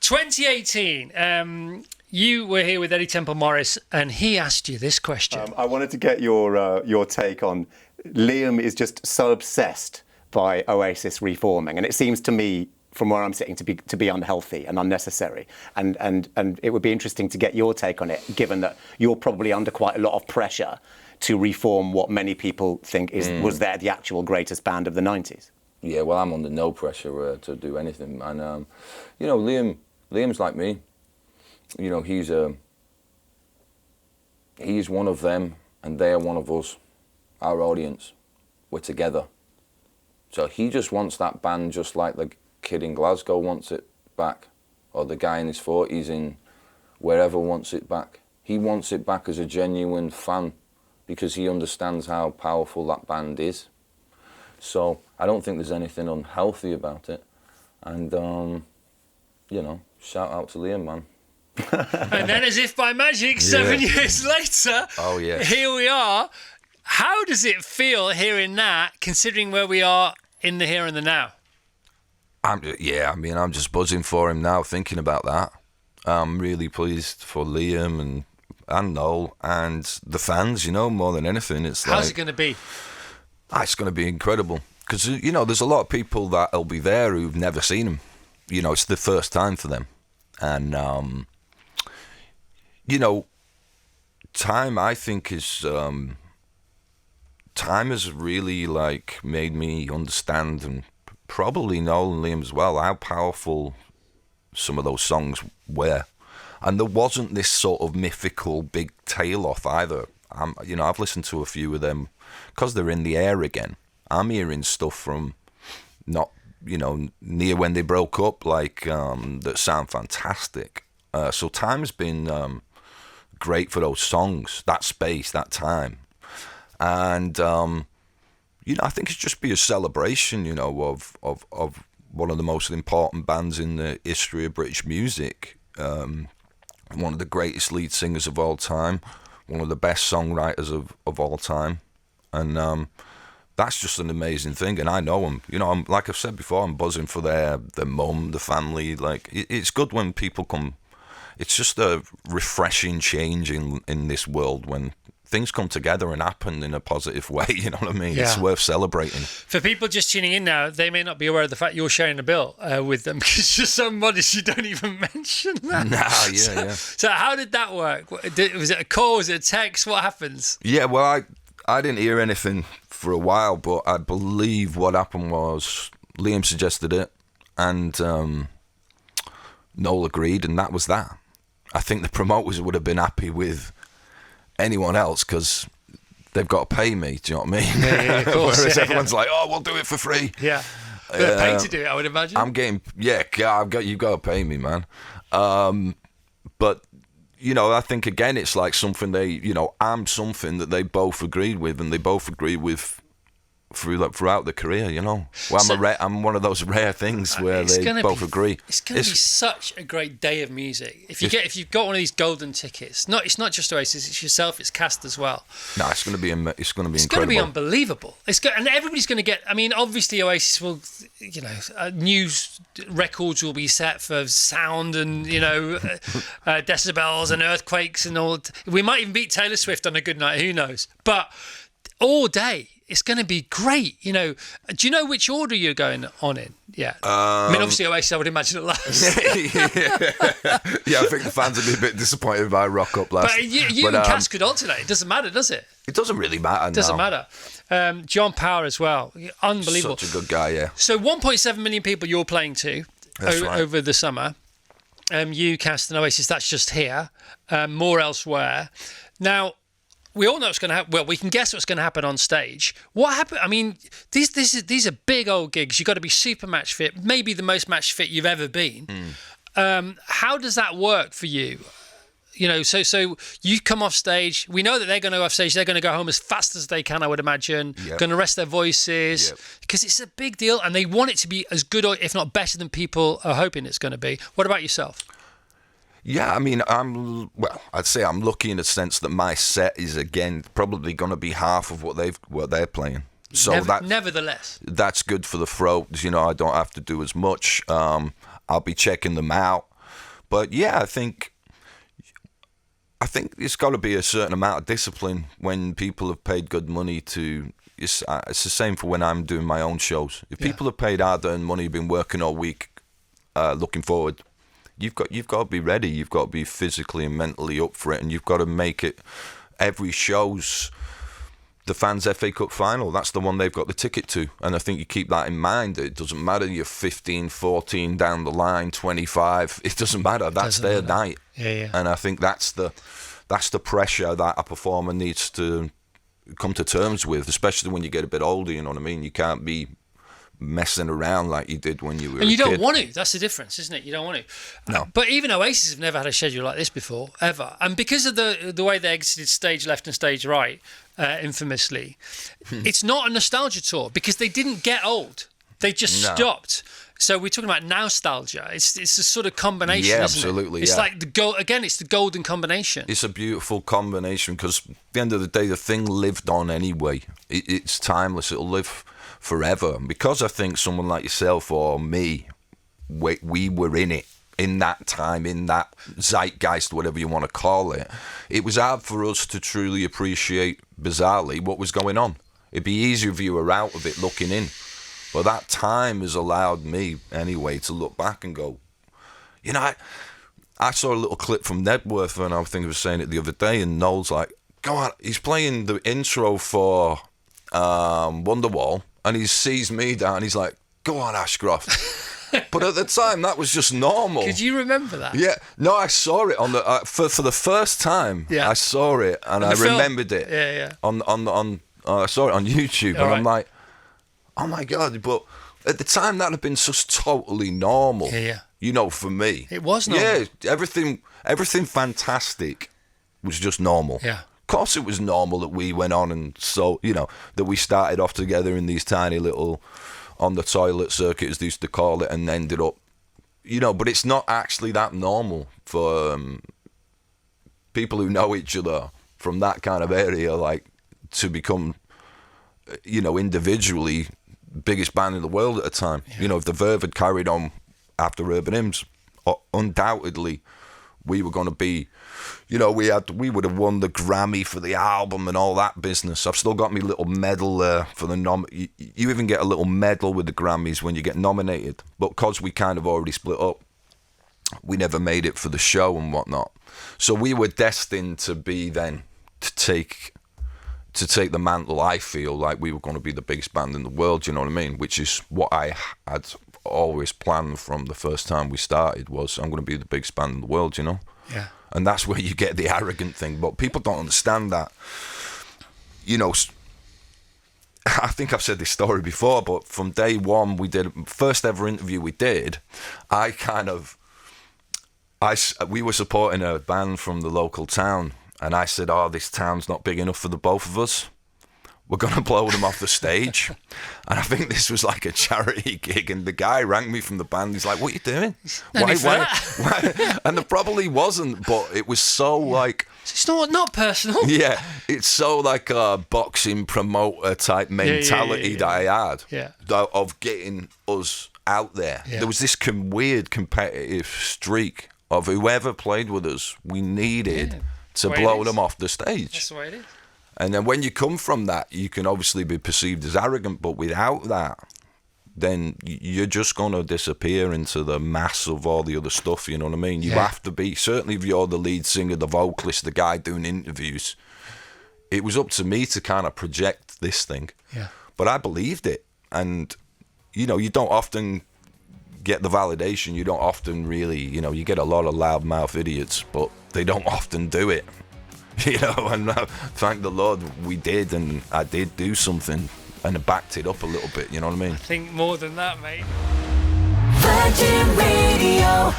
2018. You were here with Eddie Temple Morris, and he asked you this question. I wanted to get your take on Liam is just so obsessed by Oasis reforming, and it seems to me, from where I'm sitting, to be unhealthy and unnecessary. And it would be interesting to get your take on it, given that you're probably under quite a lot of pressure to reform what many people think was the actual greatest band of the 90s. Yeah, well, I'm under no pressure to do anything, and you know, Liam's like me. You know, he's one of them, and they are one of us, our audience. We're together. So he just wants that band just like the kid in Glasgow wants it back, or the guy in his 40s in wherever wants it back. He wants it back as a genuine fan because he understands how powerful that band is. So I don't think there's anything unhealthy about it. And, you know, shout out to Liam, man. And then, as if by magic, 7 years later, here we are. How does it feel hearing that, considering where we are in the here and the now? I'm just buzzing for him now, thinking about that. I'm really pleased for Liam and Noel and the fans, you know, more than anything. How's it going to be? It's going to be incredible. Because, you know, there's a lot of people that'll be there who've never seen him. You know, it's the first time for them. And, you know, time, I think, is... time has really, like, made me understand, and probably Noel and Liam as well, how powerful some of those songs were. And there wasn't this sort of mythical big tail off either. You know, I've listened to a few of them because they're in the air again. I'm hearing stuff from not, you know, near when they broke up, like, that sound fantastic. So time has been great for those songs, that space, that time. And, you know, I think it's just be a celebration, you know, of one of the most important bands in the history of British music. One of the greatest lead singers of all time, one of the best songwriters of all time. And that's just an amazing thing. And I know them. You know, like I've said before, I'm buzzing for their mum, the family. Like, it's good when people come. It's just a refreshing change in this world when things come together and happen in a positive way, you know what I mean? Yeah. It's worth celebrating. For people just tuning in now, they may not be aware of the fact you're sharing a bill with them because you're so modest you don't even mention that. Nah, So how did that work? Was it a call? Was it a text? What happens? Yeah, well, I didn't hear anything for a while, but I believe what happened was Liam suggested it and Noel agreed, and that was that. I think the promoters would have been happy with anyone else because they've got to pay me, do you know what I mean? Yeah, of course. Whereas everyone's like, oh, we'll do it for free. Yeah. They're paid to do it, I would imagine. I'm getting, you've got to pay me, man. But, you know, I think, again, it's like something I'm something that they both agreed with, and they both agreed with throughout the career, you know. Well, I'm one of those rare things where they both agree. It's going to be such a great day of music. If you've got one of these golden tickets, it's not just Oasis, it's yourself, it's cast as well. No, it's going to be incredible. It's going to be unbelievable. And everybody's going to get. I mean, obviously Oasis will, you know, new records will be set for sound and, you know, decibels and earthquakes and all. We might even beat Taylor Swift on a good night. Who knows? But all day. It's going to be great, you know. Do you know which order you're going on in? Yeah. I mean, obviously Oasis, I would imagine it last. Yeah, I think the fans would be a bit disappointed by Rock Up last. But you and Cass could alternate. It doesn't matter, does it? It doesn't really matter, It doesn't matter. John Power as well. Unbelievable. Such a good guy, yeah. So 1.7 million people you're playing to over the summer. You, Cass and Oasis, that's just here. More elsewhere. Now, we all know what's going to happen. Well, we can guess what's going to happen on stage. What happened? I mean, these are big old gigs. You've got to be super match fit, maybe the most match fit you've ever been. How does that work for you? You know, so you come off stage. We know that they're going to go off stage. They're going to go home as fast as they can, I would imagine. Yep. Going to rest their voices because it's a big deal, and they want it to be as good or if not better than people are hoping it's going to be. What about yourself? Yeah, I mean, I'd say I'm lucky in the sense that my set is, again, probably going to be half of what they're playing. So nevertheless, that's good for the throat. You know, I don't have to do as much. I'll be checking them out. But yeah, I think it's got to be a certain amount of discipline when people have paid good money to. It's the same for when I'm doing my own shows. If people have paid hard-earned money, been working all week, looking forward, you've got to be ready. You've got to be physically and mentally up for it, and you've got to make it. Every show's the fans' FA Cup final. That's the one they've got the ticket to, and I think you keep that in mind. It doesn't matter you're 15, 14 down the line, 25. It doesn't matter. That's their night. Yeah. And I think that's the pressure that a performer needs to come to terms with, especially when you get a bit older. You know what I mean? You can't be messing around like you did when you were a kid. And you don't want to. That's the difference, isn't it? You don't want to. No. But even Oasis have never had a schedule like this before, ever. And because of the way they exited stage left and stage right, infamously, it's not a nostalgia tour because they didn't get old. They just stopped. So we're talking about nostalgia. It's a sort of combination, yeah, isn't absolutely, it? It's yeah. like it's the golden combination. It's a beautiful combination because at the end of the day, the thing lived on anyway. It's timeless. It'll live forever. And because I think someone like yourself or me, we were in it, in that time, in that zeitgeist, whatever you want to call it, it was hard for us to truly appreciate, bizarrely, what was going on. It'd be easier if you were out of it looking in. But that time has allowed me, anyway, to look back and go, you know, I saw a little clip from Nedworth, and I think I was saying it the other day, and Noel's like, go on, he's playing the intro for Wonderwall, and he sees me down, he's like, go on, Ashcroft. But at the time, that was just normal. Could you remember that? Yeah. No, I saw it on the for the first time. Yeah. I saw it, and I remembered it. Yeah. I saw it on YouTube, All and right. I'm like, oh my God, but at the time that had been just totally normal. Yeah. You know, for me. It was normal. Yeah, everything fantastic was just normal. Yeah. Of course it was normal that we went on and so, you know, that we started off together in these tiny little on the toilet circuit, as they used to call it, and ended up, you know, but it's not actually that normal for people who know each other from that kind of area, like, to become, you know, individually biggest band in the world at the time. Yeah. You know, if the Verve had carried on after Urban Hymns, undoubtedly we were going to be, you know, we would have won the Grammy for the album and all that business. I've still got my little medal there for the you even get a little medal with the Grammys when you get nominated, but because we kind of already split up, we never made it for the show and whatnot. So we were destined to be then to take the mantle. I feel like we were going to be the biggest band in the world, you know what I mean? Which is what I had always planned from the first time we started, was I'm going to be the biggest band in the world, you know? Yeah. And that's where you get the arrogant thing, but people don't understand that. You know, I think I've said this story before, but from day one, we did, first ever interview we did, we were supporting a band from the local town, and I said, oh, this town's not big enough for the both of us. We're going to blow them off the stage. And I think this was like a charity gig. And the guy rang me from the band. He's like, what are you doing? Why? And there probably wasn't, but it was so like... It's not personal. Yeah, it's so like a boxing promoter type mentality that I had. Yeah. Of getting us out there. Yeah. There was this weird competitive streak of whoever played with us, we needed to blow them off the stage. That's the way it is. And then when you come from that, you can obviously be perceived as arrogant, but without that, then you're just going to disappear into the mass of all the other stuff, you know what I mean? You have to be, certainly if you're the lead singer, the vocalist, the guy doing interviews, it was up to me to kind of project this thing. Yeah. But I believed it. And, you know, you don't often get the validation. You don't often really, you know, you get a lot of loudmouth idiots, but they don't often do it. You know, and thank the Lord we did, and I did do something and backed it up a little bit, you know what I mean? I think more than that, mate. Virgin Radio.